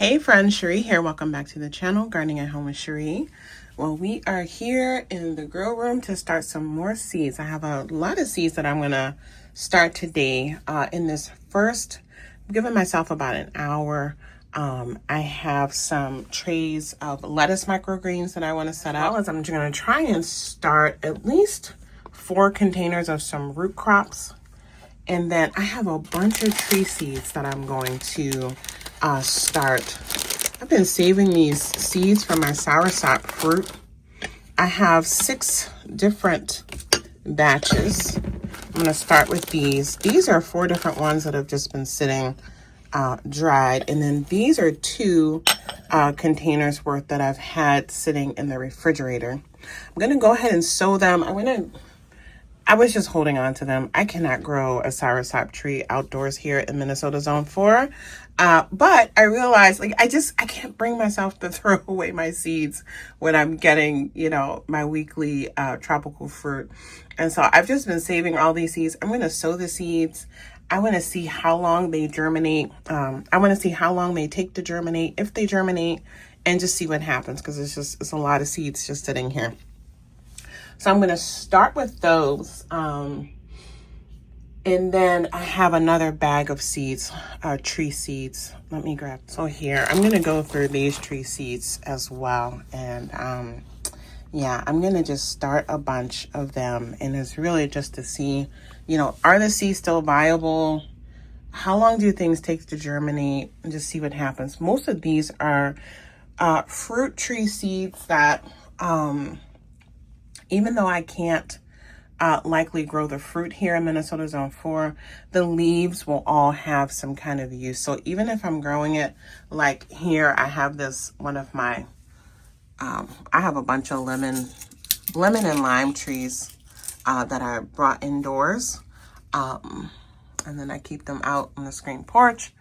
Hey friends, Cherie here. Welcome back to the channel, Gardening at Home with Cherie. Well, we are here in the grow room to start some more seeds. I have a lot of seeds that I'm going to start today. In this first, I'm giving myself about an hour. I have some trays of lettuce microgreens that I want to set up. As I'm going to try and start at least 4 containers of some root crops. And then I have a bunch of tree seeds that I'm going to start. I've been saving these seeds for my soursop fruit. I have 6 different batches. I'm going to start with these. These are 4 different ones that have just been sitting dried. And then these are 2 containers worth that I've had sitting in the refrigerator. I'm going to go ahead and sow them. I was just holding on to them. I cannot grow a soursop tree outdoors here in Minnesota Zone 4. But I realized, I can't bring myself to throw away my seeds when I'm getting, my weekly tropical fruit. And so I've just been saving all these seeds. I'm going to sow the seeds. I want to see how long they germinate. I want to see how long they take to germinate, if they germinate, and just see what happens, because it's a lot of seeds just sitting here. So I'm going to start with those. And then I have another bag of seeds, tree seeds. Let me grab. So here, I'm going to go through these tree seeds as well. And yeah, I'm going to just start a bunch of them. And it's really just to see, are the seeds still viable? How long do things take to germinate? And just see what happens. Most of these are fruit tree seeds that... even though I can't likely grow the fruit here in Minnesota Zone 4, the leaves will all have some kind of use. So even if I'm growing it, like here, I have this, one of my, I have a bunch of lemon and lime trees that I brought indoors. And then I keep them out on the screen porch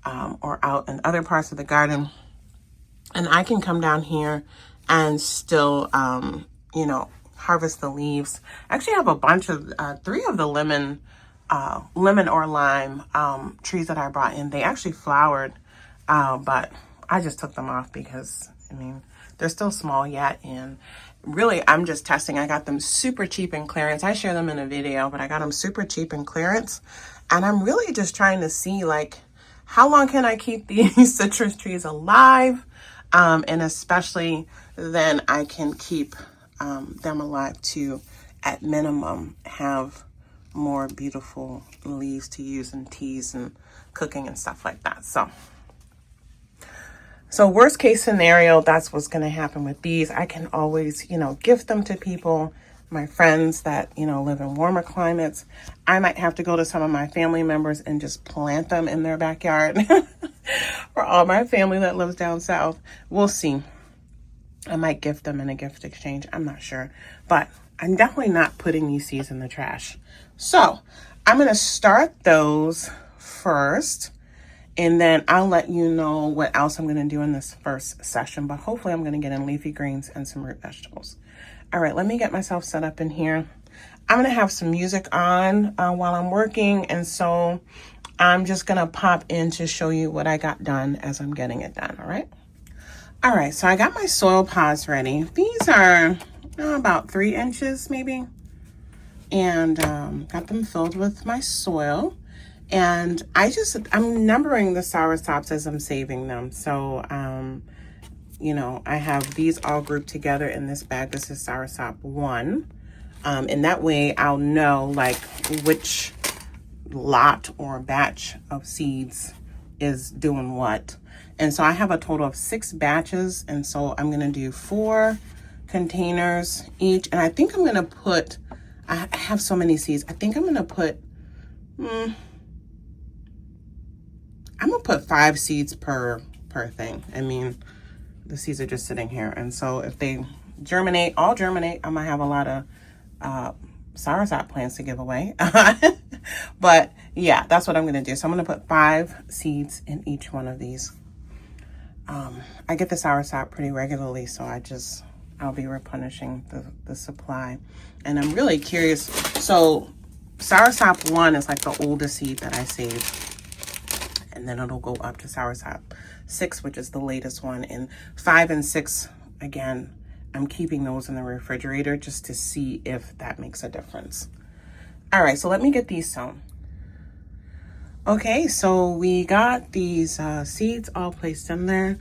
or out in other parts of the garden. And I can come down here and still, harvest the leaves. I actually have a bunch of 3 of the lemon or lime trees that I brought in. They actually flowered, but I just took them off because they're still small yet, and really I'm just testing. I got them super cheap in clearance. I share them in a video, but I got them super cheap in clearance, and I'm really just trying to see how long can I keep these citrus trees alive, and especially then I can keep them alive to, at minimum, have more beautiful leaves to use in teas and cooking and stuff like that. So worst case scenario, that's what's going to happen with these. I can always, gift them to people, my friends that, live in warmer climates. I might have to go to some of my family members and just plant them in their backyard. For all my family that lives down south, we'll see. I might gift them in a gift exchange. I'm not sure. But I'm definitely not putting these seeds in the trash. So I'm going to start those first. And then I'll let you know what else I'm going to do in this first session. But hopefully I'm going to get in leafy greens and some root vegetables. All right, let me get myself set up in here. I'm going to have some music on while I'm working. And so I'm just going to pop in to show you what I got done as I'm getting it done. All right. All right, so I got my soil pods ready. These are about 3 inches maybe. And got them filled with my soil. And I'm numbering the soursops as I'm saving them. So, I have these all grouped together in this bag. This is soursop 1. And that way I'll know which lot or batch of seeds is doing what. And so I have a total of 6 batches. And so I'm going to do 4 containers each. And I think I'm going to put, I have so many seeds. I think I'm going to put, I'm going to put 5 seeds per thing. The seeds are just sitting here. And so if they germinate, I might have a lot of soursop plants to give away. But yeah, that's what I'm going to do. So I'm going to put 5 seeds in each one of these. I get the soursop pretty regularly, so I'll be replenishing the supply. And I'm really curious. So soursop 1 is the oldest seed that I saved. and then it'll go up to Soursop 6, which is the latest one. And 5 and 6, again, I'm keeping those in the refrigerator just to see if that makes a difference. All right, so let me get these sown. Okay, so we got these seeds all placed in there.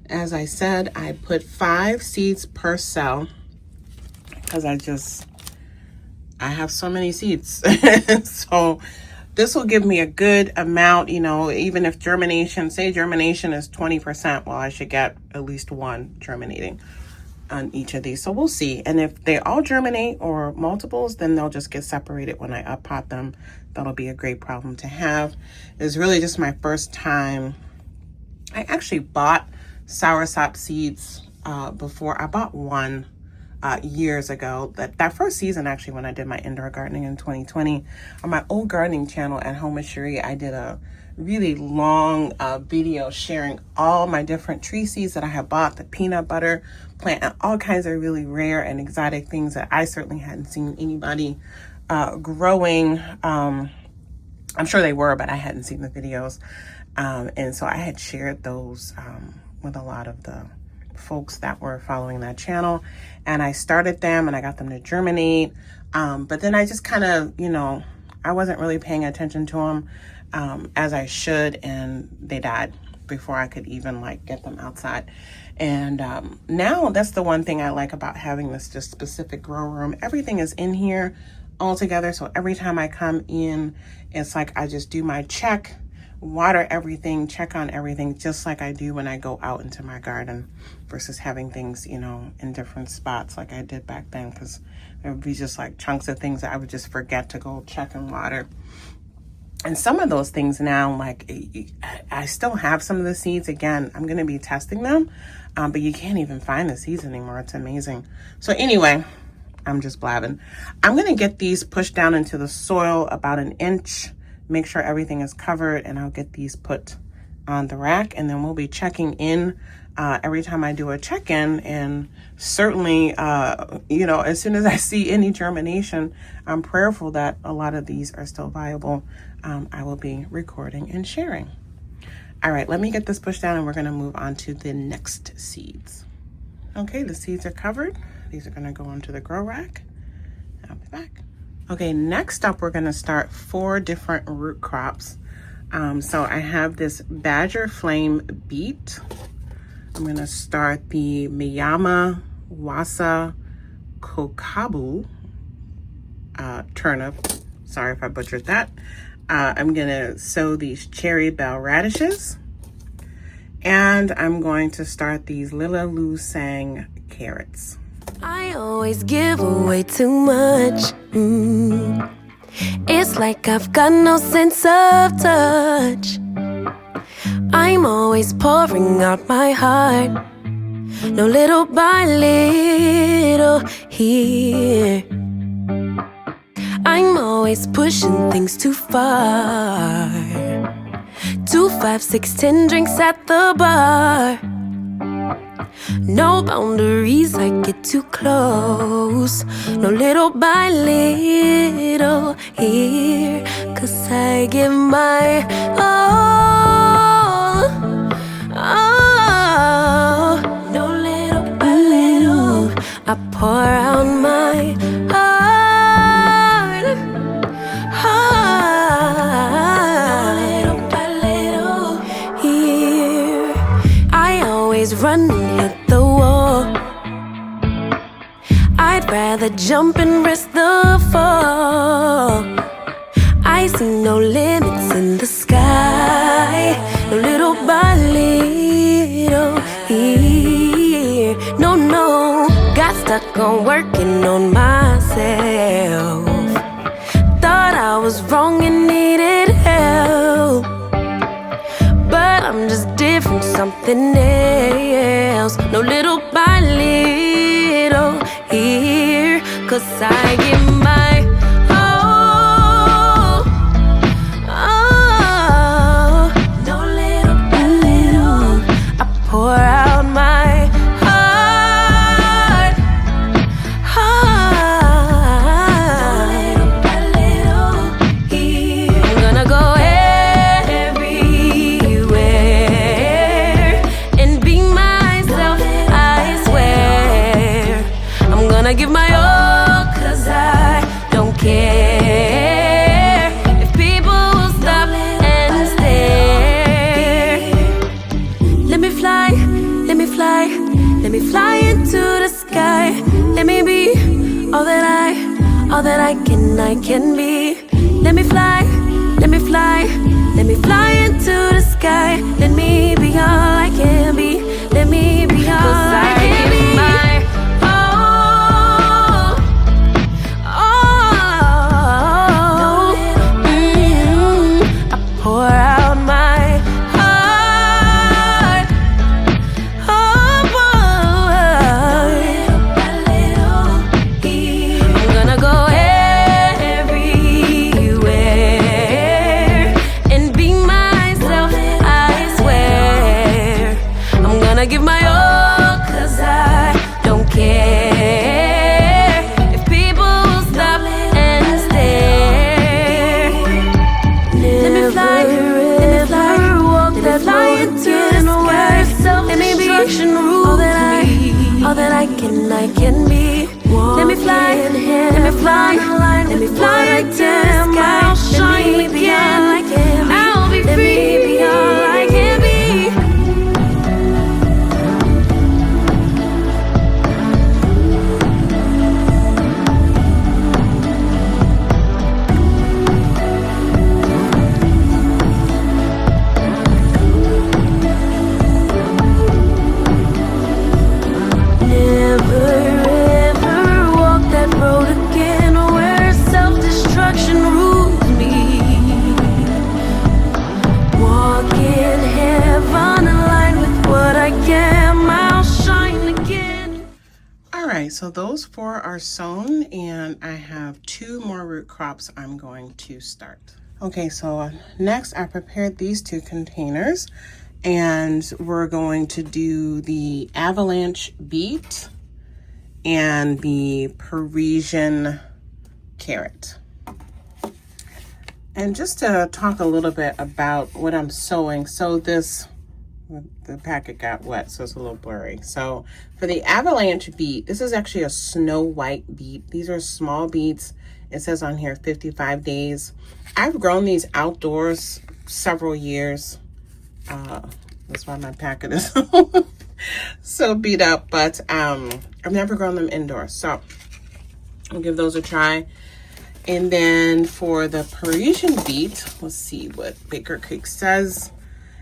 As I said, I put 5 seeds per cell because I have so many seeds. So this will give me a good amount, you know, even if say germination is 20%, well, I should get at least 1 germinating on each of these. So we'll see. And if they all germinate or multiples, then they'll just get separated when I up pot them. That'll be a great problem to have. It's really just my first time. I actually bought Soursop seeds before. I bought one years ago. That first season, actually, when I did my indoor gardening in 2020, on my old gardening channel at Home with Cherie, I did a really long video sharing all my different tree seeds that I had bought, the peanut butter plant, and all kinds of really rare and exotic things that I certainly hadn't seen anybody growing. I'm sure they were, but I hadn't seen the videos. And so I had shared those with a lot of the folks that were following that channel, and I started them and I got them to germinate. But then I just kind of, you know, I wasn't really paying attention to them as I should, and they died before I could even like get them outside. And now that's the one thing I like about having this just specific grow room. Everything is in here all together. So every time I come in, it's like I just do my check, water everything, check on everything, just like I do when I go out into my garden versus having things, you know, in different spots like I did back then, because there would be just like chunks of things that I would just forget to go check and water. And some of those things now, like I still have some of the seeds. Again, I'm going to be testing them, but you can't even find the seeds anymore. It's amazing. So anyway, I'm just blabbing. I'm going to get these pushed down into the soil about 1 inch, make sure everything is covered, and I'll get these put on the rack, and then we'll be checking in every time I do a check-in. And certainly, you know, as soon as I see any germination, I'm prayerful that a lot of these are still viable. I will be recording and sharing. All right, let me get this pushed down and we're gonna move on to the next seeds. Okay, the seeds are covered. These are gonna go onto the grow rack. I'll be back. Okay, next up, we're gonna start 4 different root crops. So I have this Badger Flame beet. I'm gonna start the Miyama Wasa Kokabu turnip. Sorry if I butchered that. I'm gonna sow these cherry bell radishes, and I'm going to start these Lila Lu Sang carrots. I always give away too much. It's like I've got no sense of touch. I'm always pouring out my heart, no little by little here. I'm always pushing things too far. 2, 5, 6, 10 drinks at the bar. No boundaries, I get too close. No little by little here. 'Cause I give my all. Oh, no little by little, I pour out my heart. Little by little here. I always run and hit the wall. I'd rather jump and risk the fall. I see no limits in the sky. No little by little here. No, no, got stuck on working on myself. Thought I was wrong and needed help, but I'm just different, something else. No little by little here. 'Cause I give my all. Oh, no little by little, I pour out my heart. No little by little here. I'm gonna go everywhere. fly into the sky. Let me be all that I can be. Let me fly, let me fly, let me fly into the sky. Let me be all I can be. Let me be all I can be. My all, I pour out my heart. I'm gonna go everywhere and be myself, I swear. I'm gonna give my all, 'cause I don't care if people stop and stare. Let me fly, walk that fly into the sky. Let me be all that I can be. Let me fly, let me fly, let me fly right to the sky. Let me be all I can be. I'll be free. Let me be all I can be. Never ever walk that road again where self-destruction rules me. Walk in heaven aligned with what I am. I'll shine again. All right, so those 4 are sown, and I have 2 more root crops I'm going to start. Okay, so next I prepared these 2 containers, and we're going to do the avalanche beet and the Parisian carrot. And just to talk a little bit about what I'm sowing, so the packet got wet, so it's a little blurry. So for the avalanche beet, this is actually a snow white beet. These are small beets. It says on here 55 days. I've grown these outdoors several years. That's why my packet is so beat up, but I've never grown them indoors. So I'll give those a try. And then for the Parisian beet, let's see what Baker Creek says.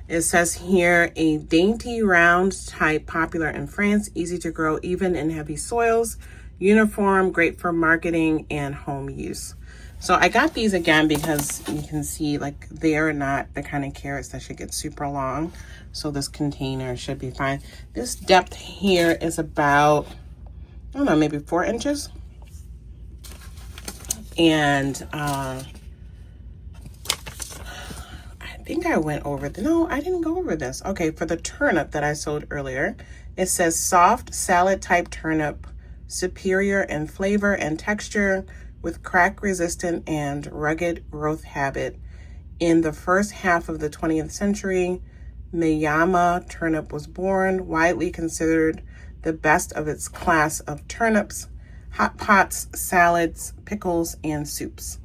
It says here, a dainty round type popular in France, easy to grow even in heavy soils, uniform, great for marketing and home use. So I got these again because you can see like they are not the kind of carrots that should get super long. So this container should be fine. This depth here is about, I don't know, maybe 4 inches. And I think I went over no, I didn't go over this. Okay, for the turnip that I sowed earlier, it says soft salad type turnip, superior in flavor and texture, with crack resistant and rugged growth habit. In the first half of the 20th century, Miyama turnip was born, widely considered the best of its class of turnips, hot pots, salads, pickles, and soups.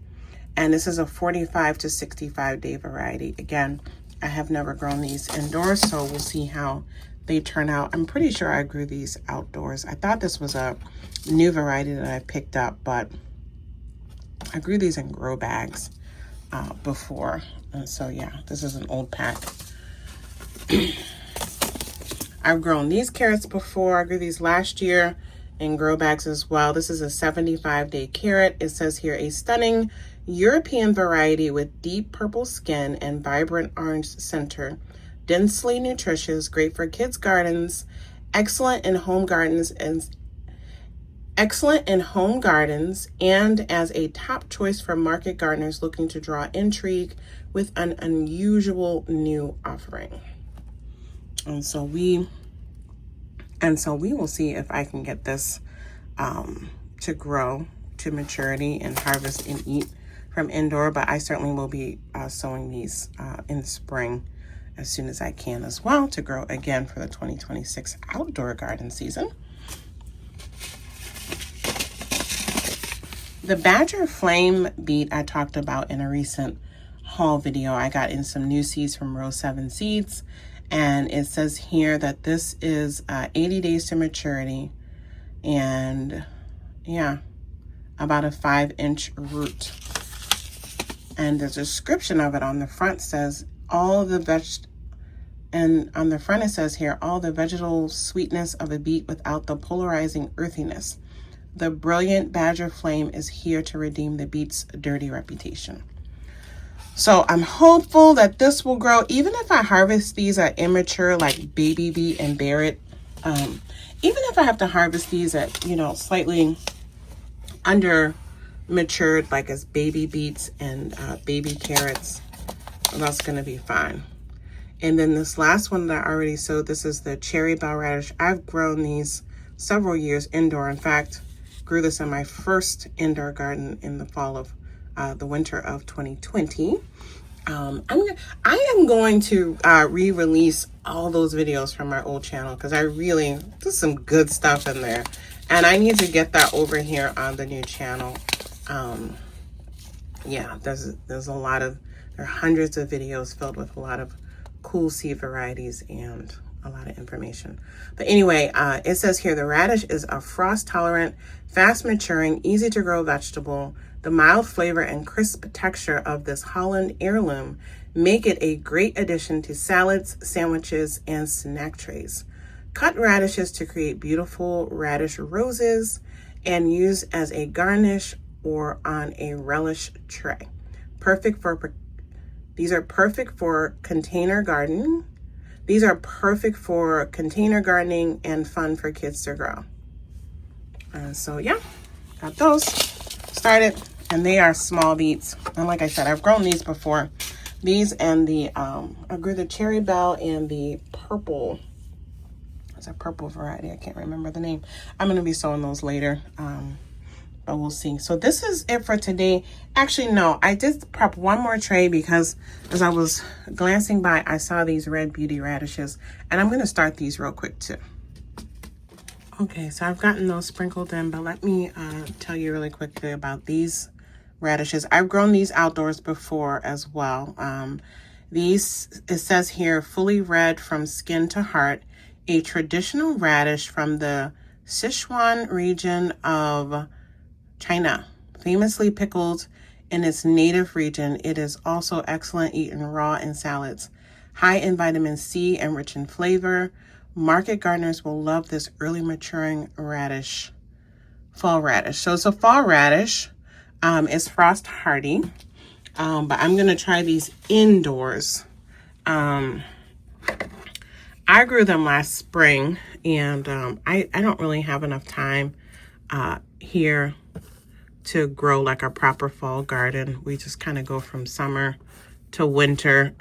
And this is a 45 to 65 day variety. Again, I have never grown these indoors, so we'll see how they turn out. I'm pretty sure I grew these outdoors. I thought this was a new variety that I picked up, but I grew these in grow bags before. And so yeah, this is an old pack. I've grown these carrots before. I grew these last year in grow bags as well. This is a 75-day carrot. It says here, a stunning European variety with deep purple skin and vibrant orange center. Densely nutritious, great for kids' gardens, excellent in home gardens, and as a top choice for market gardeners looking to draw intrigue with an unusual new offering. And so we will see if I can get this to grow to maturity and harvest and eat from indoor, but I certainly will be sowing these in the spring as soon as I can as well, to grow again for the 2026 outdoor garden season. The Badger Flame beet I talked about in a recent haul video. I got in some new seeds from Row 7 Seeds, And it says here that this is 80 days to maturity, and yeah, about a 5-inch root. And the description of it on the front says and on the front it says here, all the vegetal sweetness of a beet without the polarizing earthiness. The brilliant badger flame is here to redeem the beet's dirty reputation. So I'm hopeful that this will grow. Even if I harvest these at immature, like baby beet and bear it, even if I have to harvest these at, you know, slightly under matured, like as baby beets and baby carrots, that's going to be fine. And then this last one that I already sowed, this is the cherry bell radish. I've grown these several years indoor. In fact, grew this in my first indoor garden in the fall of the winter of 2020. I am going to re-release all those videos from my old channel, because there's some good stuff in there, and I need to get that over here on the new channel. Yeah, there's a lot of, there are hundreds of videos filled with a lot of cool seed varieties and a lot of information. But anyway, it says here, the radish is a frost tolerant, fast maturing, easy to grow vegetable. The mild flavor and crisp texture of this Holland heirloom make it a great addition to salads, sandwiches, and snack trays. Cut radishes to create beautiful radish roses and use as a garnish or on a relish tray. These are perfect for container gardening. These are perfect for container gardening and fun for kids to grow. So yeah, got those started, and they are small beets. And like I said, I've grown these before. These and I grew the cherry bell and the purple. It's a purple variety. I can't remember the name. I'm going to be sowing those later. But we'll see. So this is it for today. Actually, no, I did prep one more tray because as I was glancing by, I saw these red beauty radishes, and I'm going to start these real quick too. Okay, so I've gotten those sprinkled in, but let me tell you really quickly about these radishes. I've grown these outdoors before as well. These, it says here, fully red from skin to heart, a traditional radish from the Sichuan region of China, famously pickled in its native region. It is also excellent eaten raw in salads. High in vitamin C and rich in flavor. Market gardeners will love this early maturing radish, fall radish. So it's a fall radish. It's frost hardy, but I'm going to try these indoors. I grew them last spring, and I don't really have enough time here to grow like a proper fall garden. We just kind of go from summer to winter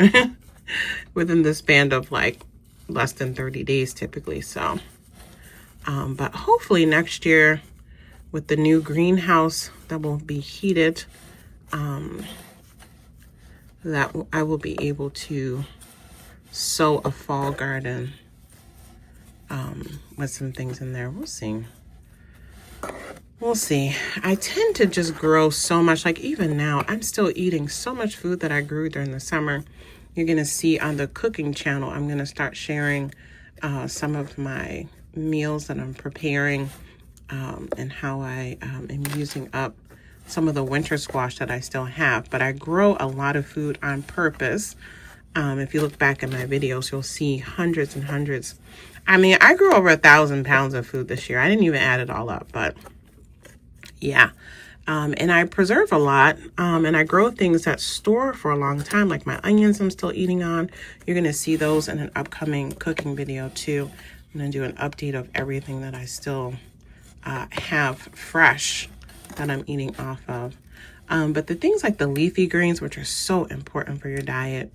within the span of like less than 30 days typically. So, but hopefully next year with the new greenhouse that will be heated, that I will be able to sow a fall garden with some things in there. We'll see. We'll see. I tend to just grow so much. Like even now, I'm still eating so much food that I grew during the summer. You're going to see on the cooking channel, I'm going to start sharing some of my meals that I'm preparing and how I am using up some of the winter squash that I still have. But I grow a lot of food on purpose. If you look back at my videos, you'll see hundreds and hundreds. I mean, I grew over 1,000 pounds of food this year. I didn't even add it all up, but yeah. And I preserve a lot, and I grow things that store for a long time, like my onions I'm still eating on. You're going to see those in an upcoming cooking video too. I'm going to do an update of everything that I still have fresh that I'm eating off of. But the things like the leafy greens, which are so important for your diet,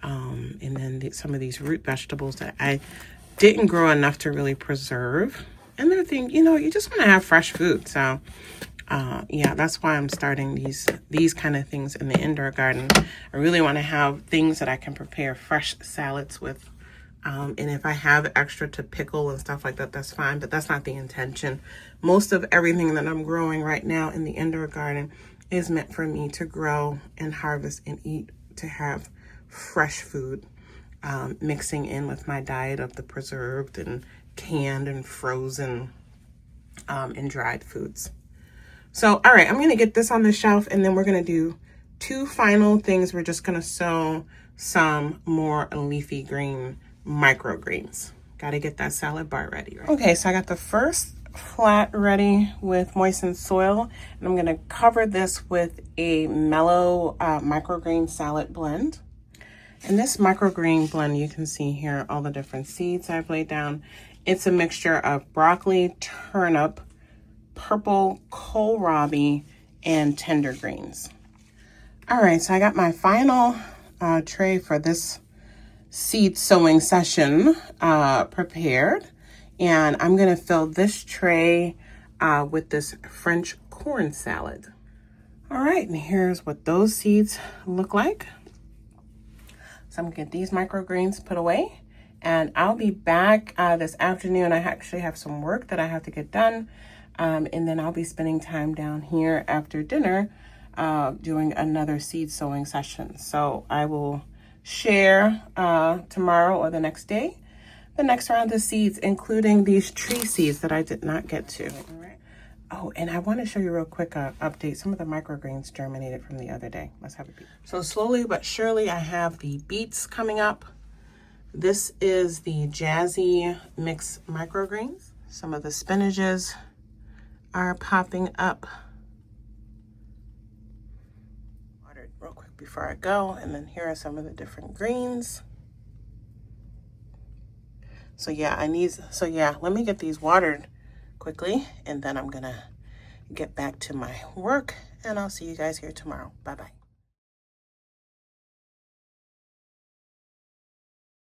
and then some of these root vegetables that I didn't grow enough to really preserve. And they're things, you just want to have fresh food. So yeah, that's why I'm starting these kind of things in the indoor garden. I really want to have things that I can prepare fresh salads with. And if I have extra to pickle and stuff like that, that's fine, but that's not the intention. Most of everything that I'm growing right now in the indoor garden is meant for me to grow and harvest and eat, to have fresh food. mixing in with my diet of the preserved and canned and frozen and dried foods. So, all right, I'm going to get this on the shelf, and then we're going to do two final things. We're just going to sow some more leafy green microgreens. Got to get that salad bar ready, right? Okay, so I got the first flat ready with moistened soil, and I'm going to cover this with a mellow microgreen salad blend. In this microgreen blend, you can see here all the different seeds I've laid down. It's a mixture of broccoli, turnip, purple kohlrabi, and tender greens. All right, so I got my final tray for this seed sowing session prepared, and I'm gonna fill this tray with this French corn salad. All right, and here's what those seeds look like. So I'm gonna get these microgreens put away, and I'll be back this afternoon. I actually have some work that I have to get done, and then I'll be spending time down here after dinner doing another seed sowing session. So I will share tomorrow or the next day the next round of seeds, including these tree seeds that I did not get to. All right. Oh, and I want to show you real quick update. Some of the microgreens germinated from the other day. Let's have a peek. So slowly but surely I have the beets coming up. This is the Jazzy Mix microgreens. Some of the spinaches are popping up. Water it real quick before I go, and then here are some of the different greens. So yeah, let me get these watered quickly, and then I'm gonna get back to my work, and I'll see you guys here tomorrow. Bye-bye.